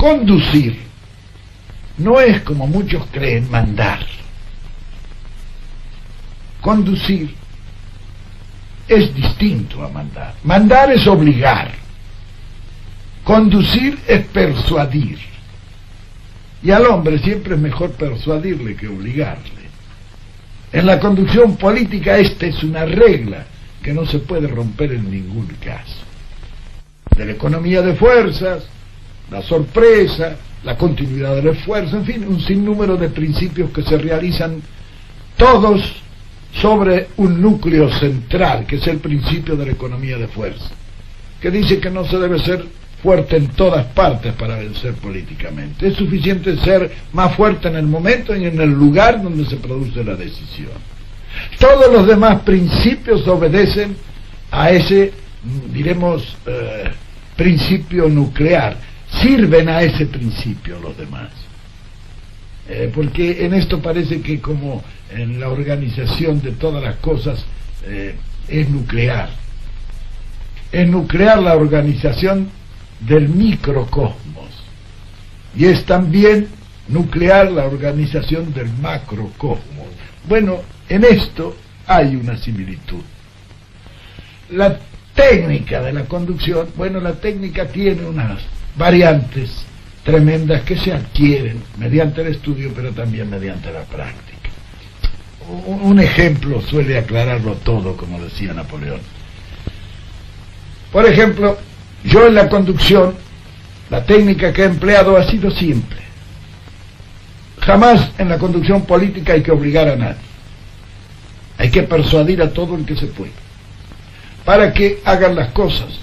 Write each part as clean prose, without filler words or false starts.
conducir no es, como muchos creen, mandar. Conducir es distinto a mandar. Mandar es obligar. Conducir es persuadir. Y al hombre siempre es mejor persuadirle que obligarle. En la conducción política esta es una regla que no se puede romper en ningún caso. De la economía de fuerzas, la sorpresa, la continuidad del esfuerzo, en fin, un sinnúmero de principios que se realizan todos sobre un núcleo central, que es el principio de la economía de fuerza, que dice que no se debe ser fuerte en todas partes para vencer políticamente. Es suficiente ser más fuerte en el momento y en el lugar donde se produce la decisión. Todos los demás principios obedecen a ese, diremos, principio nuclear. Sirven a ese principio los demás. Porque en esto parece que, como en la organización de todas las cosas, es nuclear. Es nuclear la organización del microcosmos. Y es también nuclear la organización del macrocosmos. Bueno, en esto hay una similitud. La técnica de la conducción, bueno, la técnica tiene unas variantes tremendas que se adquieren mediante el estudio, pero también mediante la práctica. Un ejemplo suele aclararlo todo, como decía Napoleón. Por ejemplo, yo en la conducción, la técnica que he empleado ha sido simple. Jamás en la conducción política hay que obligar a nadie. Hay que persuadir a todo el que se pueda, para que hagan las cosas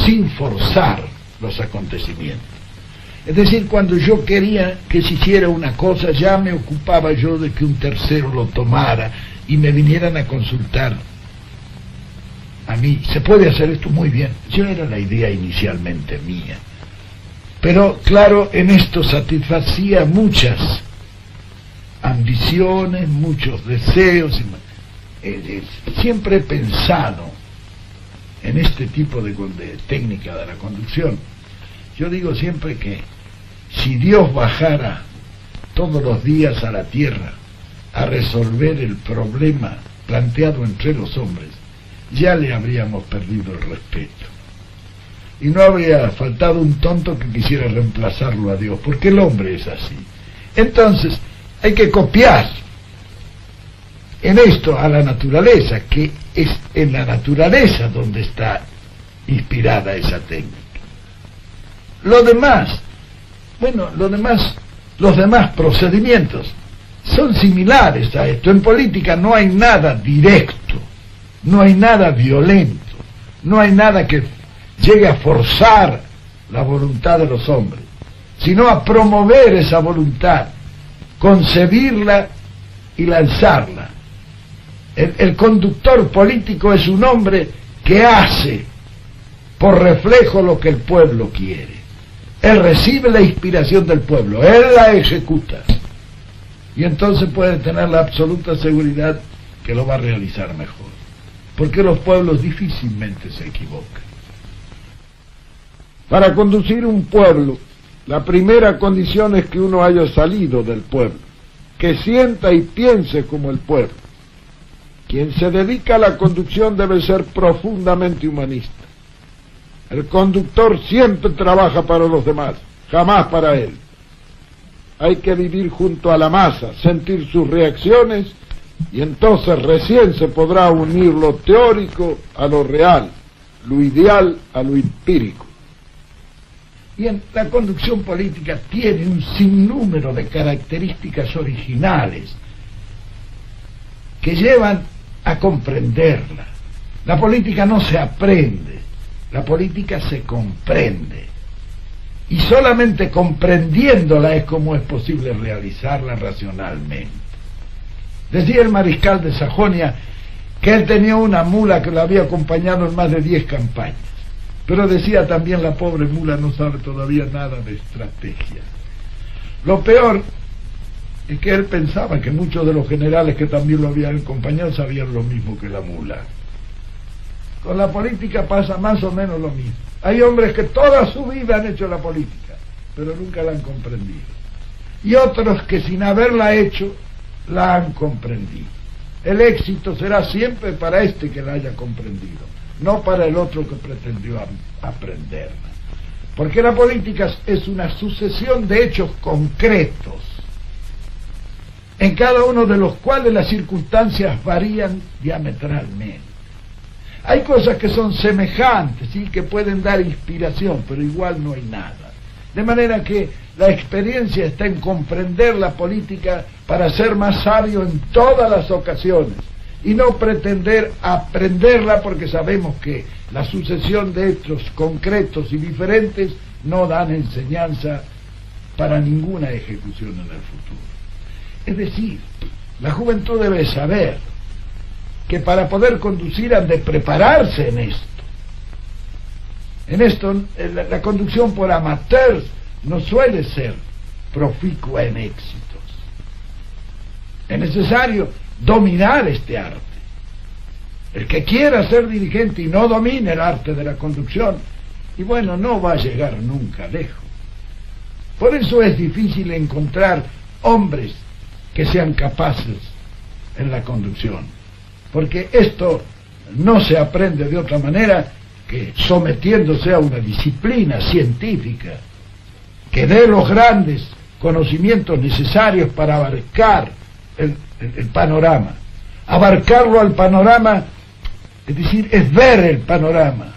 sin forzar los acontecimientos. Es decir, cuando yo quería que se hiciera una cosa, ya me ocupaba yo de que un tercero lo tomara y me vinieran a consultar a mí. ¿Se puede hacer esto? Muy bien. Yo era la idea inicialmente mía. Pero, claro, en esto satisfacía muchas ambiciones, muchos deseos. Siempre he pensado en este tipo de técnica de la conducción. Yo digo siempre que si Dios bajara todos los días a la tierra a resolver el problema planteado entre los hombres, ya le habríamos perdido el respeto. Y no habría faltado un tonto que quisiera reemplazarlo a Dios, porque el hombre es así. Entonces, hay que copiar en esto a la naturaleza, que es en la naturaleza donde está inspirada esa técnica. Lo demás, bueno, los demás procedimientos son similares a esto. En política no hay nada directo, no hay nada violento, no hay nada que llegue a forzar la voluntad de los hombres, sino a promover esa voluntad, concebirla y lanzarla. El conductor político es un hombre que hace por reflejo lo que el pueblo quiere. Él recibe la inspiración del pueblo, él la ejecuta, y entonces puede tener la absoluta seguridad que lo va a realizar mejor, porque los pueblos difícilmente se equivocan. Para conducir un pueblo, la primera condición es que uno haya salido del pueblo, que sienta y piense como el pueblo. Quien se dedica a la conducción debe ser profundamente humanista. El conductor siempre trabaja para los demás, jamás para él. Hay que vivir junto a la masa, sentir sus reacciones, y entonces recién se podrá unir lo teórico a lo real, lo ideal a lo empírico. Bien, la conducción política tiene un sinnúmero de características originales que llevan a comprenderla. La política no se aprende, la política se comprende, y solamente comprendiéndola es como es posible realizarla racionalmente. Decía el mariscal de Sajonia que él tenía una mula que lo había acompañado en más de 10 campañas, pero decía también, la pobre mula no sabe todavía nada de estrategia. Lo peor es que él pensaba que muchos de los generales que también lo habían acompañado sabían lo mismo que la mula. Con la política pasa más o menos lo mismo. Hay hombres que toda su vida han hecho la política, pero nunca la han comprendido. Y otros que sin haberla hecho, la han comprendido. El éxito será siempre para este que la haya comprendido, no para el otro que pretendió aprenderla. Porque la política es una sucesión de hechos concretos, en cada uno de los cuales las circunstancias varían diametralmente. Hay cosas que son semejantes, ¿sí?, que pueden dar inspiración, pero igual no hay nada. De manera que la experiencia está en comprender la política para ser más sabio en todas las ocasiones y no pretender aprenderla, porque sabemos que la sucesión de hechos concretos y diferentes no dan enseñanza para ninguna ejecución en el futuro. Es decir, la juventud debe saber que para poder conducir han de prepararse en esto. En esto, la conducción por amateurs no suele ser proficua en éxitos. Es necesario dominar este arte. El que quiera ser dirigente y no domine el arte de la conducción, y bueno, no va a llegar nunca lejos. Por eso es difícil encontrar hombres que sean capaces en la conducción, porque esto no se aprende de otra manera que sometiéndose a una disciplina científica que dé los grandes conocimientos necesarios para abarcar el panorama. Abarcarlo al panorama, es decir, es ver el panorama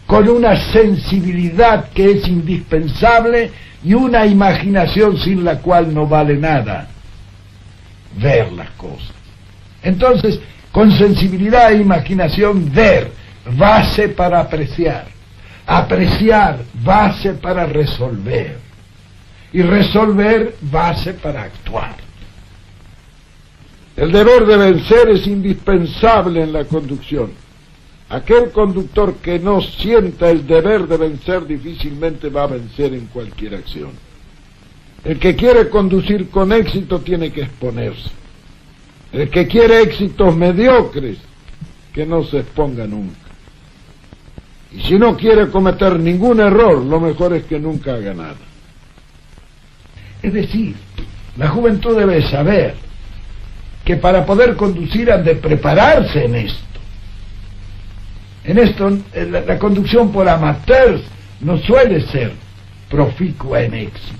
con una sensibilidad que es indispensable y una imaginación sin la cual no vale nada. Ver las cosas. Entonces, con sensibilidad e imaginación, ver, base para apreciar. Apreciar, base para resolver. Y resolver, base para actuar. El deber de vencer es indispensable en la conducción. Aquel conductor que no sienta el deber de vencer difícilmente va a vencer en cualquier acción. El que quiere conducir con éxito tiene que exponerse. El que quiere éxitos mediocres, que no se exponga nunca. Y si no quiere cometer ningún error, lo mejor es que nunca haga nada. Es decir, la juventud debe saber que para poder conducir han de prepararse en esto. En esto, la conducción por amateurs no suele ser proficua en éxitos.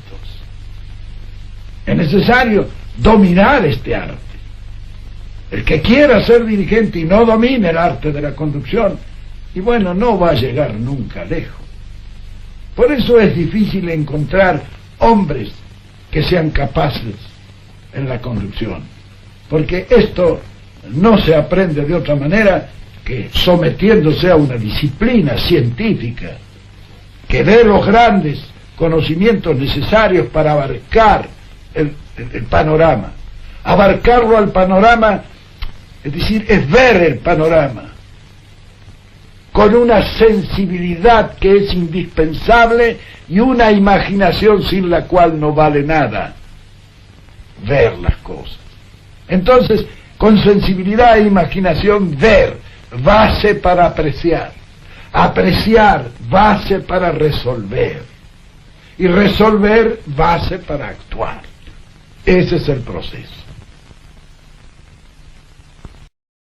Es necesario dominar este arte. El que quiera ser dirigente y no domine el arte de la conducción, y bueno, no va a llegar nunca lejos. Por eso es difícil encontrar hombres que sean capaces en la conducción, porque esto no se aprende de otra manera que sometiéndose a una disciplina científica que dé los grandes conocimientos necesarios para abarcar el panorama. Abarcarlo al panorama, es decir, es ver el panorama con una sensibilidad que es indispensable y una imaginación sin la cual no vale nada. Ver las cosas. Entonces, con sensibilidad e imaginación, ver, base para apreciar. Apreciar, base para resolver. Y resolver, base para actuar. Ese es el proceso.